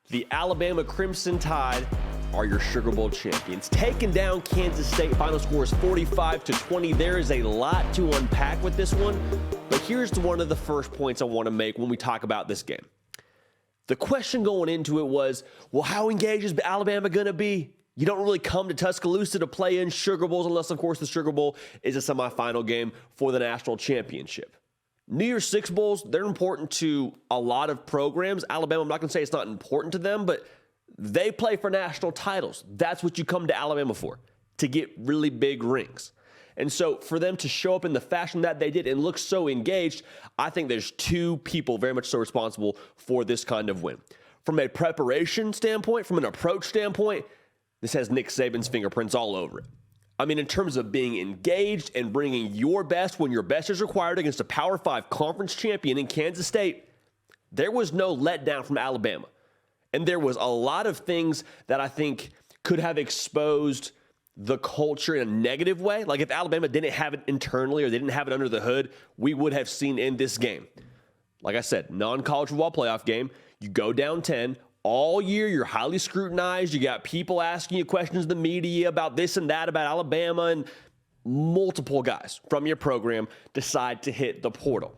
The Alabama Crimson Tide are your Sugar Bowl champions. Taking down Kansas State, final score is 45-20. There is a lot to unpack with this one, but here's one of the first points I want to make when we talk about this game. The question going into it was, well, how engaged is Alabama going to be? You don't really come to Tuscaloosa to play in Sugar Bowls unless, of course, the Sugar Bowl is a semifinal game for the national championship. New Year's Six Bowls, they're important to a lot of programs. Alabama, I'm not going to say it's not important to them, but they play for national titles. That's what you come to Alabama for, to get really big rings. And so for them to show up in the fashion that they did and look so engaged, I think there's two people very much so responsible for this kind of win. From a preparation standpoint, from an approach standpoint, this has Nick Saban's fingerprints all over it. I mean, in terms of being engaged and bringing your best when your best is required against a Power 5 conference champion in Kansas State, there was no letdown from Alabama. And there was a lot of things that I think could have exposed the culture in a negative way. Like if Alabama didn't have it internally or they didn't have it under the hood, we would have seen in this game. Like I said, non-college football playoff game, you go down 10. All year, you're highly scrutinized. You got people asking you questions in the media about this and that, about Alabama, and multiple guys from your program decide to hit the portal.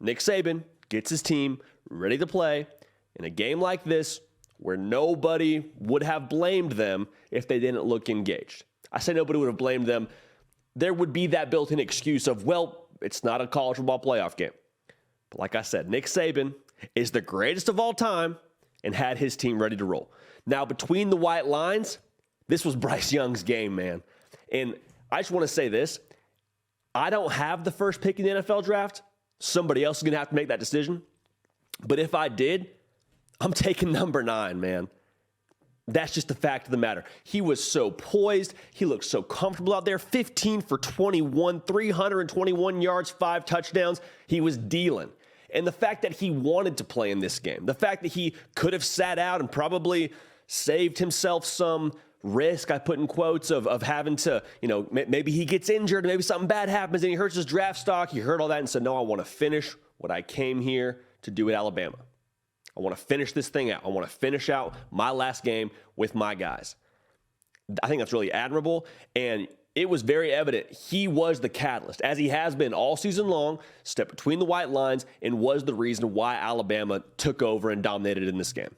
Nick Saban gets his team ready to play in a game like this where nobody would have blamed them if they didn't look engaged. I say nobody would have blamed them. There would be that built-in excuse of, well, it's not a college football playoff game. But like I said, Nick Saban is the greatest of all time and had his team ready to roll. Now, between the white lines, this was Bryce Young's game, man. And I just want to say this. I don't have the first pick in the NFL draft. Somebody else is going to have to make that decision. But if I did, I'm taking number 9, man. That's just the fact of the matter. He was so poised. He looked so comfortable out there. 15 for 21, 321 yards, 5 touchdowns. He was dealing. And the fact that he wanted to play in this game, the fact that he could have sat out and probably saved himself some risk, I put in quotes, of having to, maybe he gets injured, maybe something bad happens and he hurts his draft stock. He heard all that and said, no, I want to finish what I came here to do at Alabama. I want to finish this thing out. I want to finish out my last game with my guys. I think that's really admirable. And it was very evident he was the catalyst, as he has been all season long, stepped between the white lines, and was the reason why Alabama took over and dominated in this game.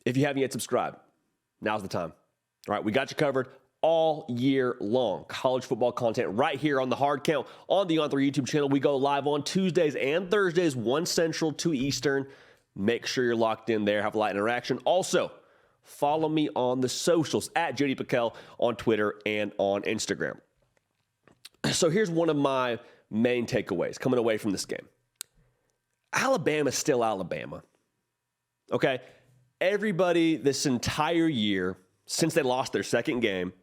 If you haven't yet subscribed, now's the time. All right, we got you covered all year long. College football content right here on the Hard Count on the On3 YouTube channel. We go live on Tuesdays and Thursdays, 1 Central, 2 Eastern. Make sure you're locked in there. Have a lot of interaction. Also, follow me on the socials at JD Pickell on Twitter and on Instagram. So here's one of my main takeaways coming away from this game. Alabama's still Alabama. Okay? Everybody this entire year, since they lost their second game,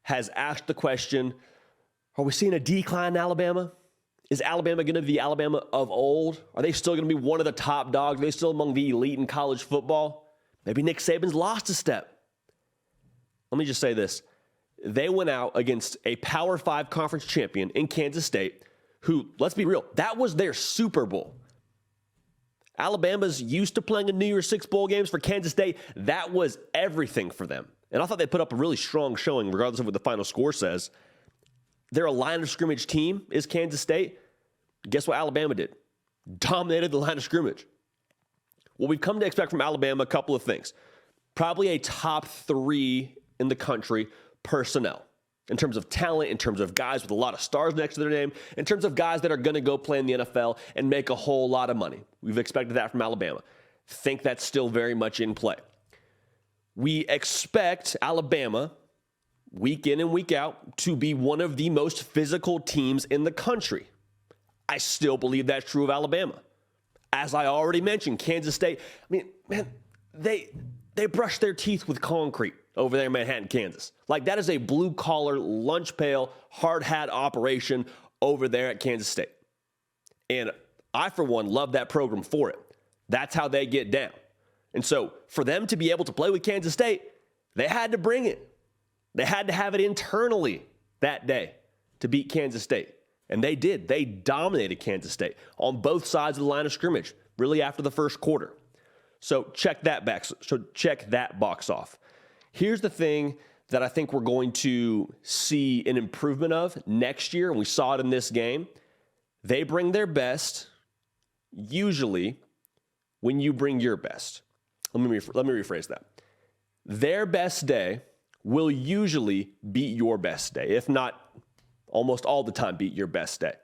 has asked the question, are we seeing a decline in Alabama? Is Alabama going to be the Alabama of old? Are they still going to be one of the top dogs? Are they still among the elite in college football? Maybe Nick Saban's lost a step. Let me just say this. They went out against a Power 5 conference champion in Kansas State who, let's be real, that was their Super Bowl. Alabama's used to playing in New Year's Six bowl games. For Kansas State, that was everything for them. And I thought they put up a really strong showing regardless of what the final score says. They're a line of scrimmage team, is Kansas State. Guess what Alabama did? Dominated the line of scrimmage. Well, we've come to expect from Alabama a couple of things. Probably a top 3 in the country personnel in terms of talent, in terms of guys with a lot of stars next to their name, in terms of guys that are going to go play in the NFL and make a whole lot of money. We've expected that from Alabama. Think that's still very much in play. We expect Alabama, week in and week out, to be one of the most physical teams in the country. I still believe that's true of Alabama. As I already mentioned, Kansas State, I mean, man, they brush their teeth with concrete over there in Manhattan, Kansas. Like, that is a blue-collar, lunch pail, hard hat operation over there at Kansas State. And I, for one, love that program for it. That's how they get down. And so for them to be able to play with Kansas State, they had to bring it. They had to have it internally that day to beat Kansas State. And they did. They dominated Kansas State on both sides of the line of scrimmage, really after the first quarter. So check that box off. Here's the thing that I think we're going to see an improvement of next year, and we saw it in this game. They bring their best, usually, when you bring your best. Let me rephrase that. Their best day will usually beat your best day, if not almost all the time beat your best day.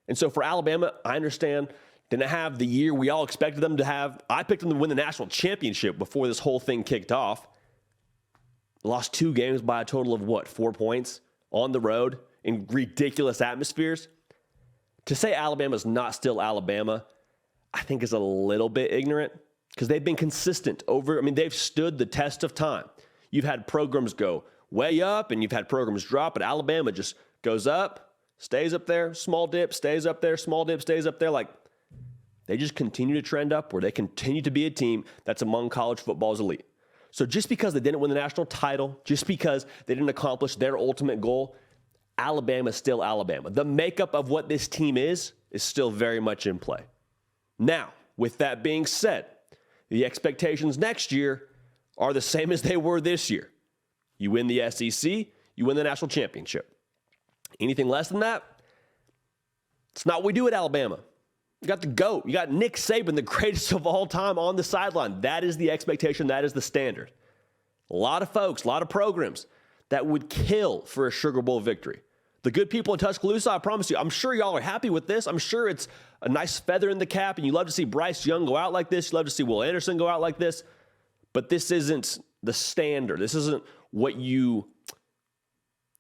And so for Alabama, I understand, didn't have the year we all expected them to have. I picked them to win the national championship before this whole thing kicked off. Lost 2 games by a total of 4 points on the road in ridiculous atmospheres. To say Alabama's not still Alabama, I think is a little bit ignorant because they've been consistent they've stood the test of time. You've had programs go way up and you've had programs drop, but Alabama just goes up, stays up there, small dip, stays up there, small dip, stays up there. Like, they just continue to trend upward. They continue to be a team that's among college football's elite. So just because they didn't win the national title, just because they didn't accomplish their ultimate goal, Alabama's still Alabama. The makeup of what this team is still very much in play. Now, with that being said, the expectations next year are the same as they were this year. You win the SEC, you win the national championship. Anything less than that, it's not what we do at Alabama. You got the GOAT. You got Nick Saban, the greatest of all time, on the sideline. That is the expectation. That is the standard. A lot of folks, a lot of programs that would kill for a Sugar Bowl victory. The good people in Tuscaloosa, I promise you, I'm sure y'all are happy with this. I'm sure it's a nice feather in the cap, and you love to see Bryce Young go out like this. You love to see Will Anderson go out like this. But this isn't the standard. This isn't what you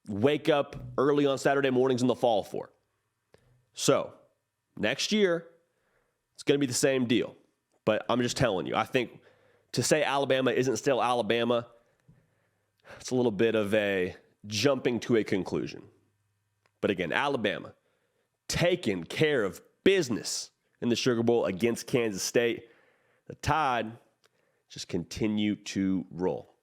wake up early on Saturday mornings in the fall for. So, next year, it's going to be the same deal. But I'm just telling you, I think to say Alabama isn't still Alabama, it's a little bit of a jumping to a conclusion. But again, Alabama taking care of business in the Sugar Bowl against Kansas State. The Tide just continue to roll.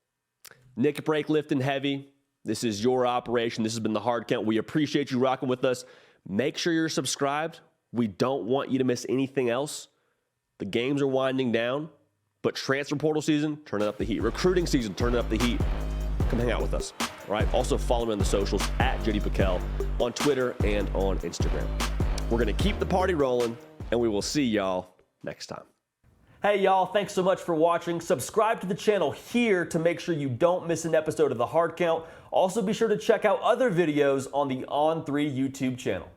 Nick break lifting heavy. This is your operation. This has been the Hard Count. We appreciate you rocking with us. Make sure you're subscribed. We don't want you to miss anything else. The games are winding down, but transfer portal season, turning up the heat. Recruiting season, turning up the heat. Come hang out with us. All right. Also follow me on the socials at JD Piquel on Twitter and on Instagram. We're going to keep the party rolling, and we will see y'all next time. Hey, y'all. Thanks so much for watching. Subscribe to the channel here to make sure you don't miss an episode of The Hard Count. Also, be sure to check out other videos on the On3 YouTube channel.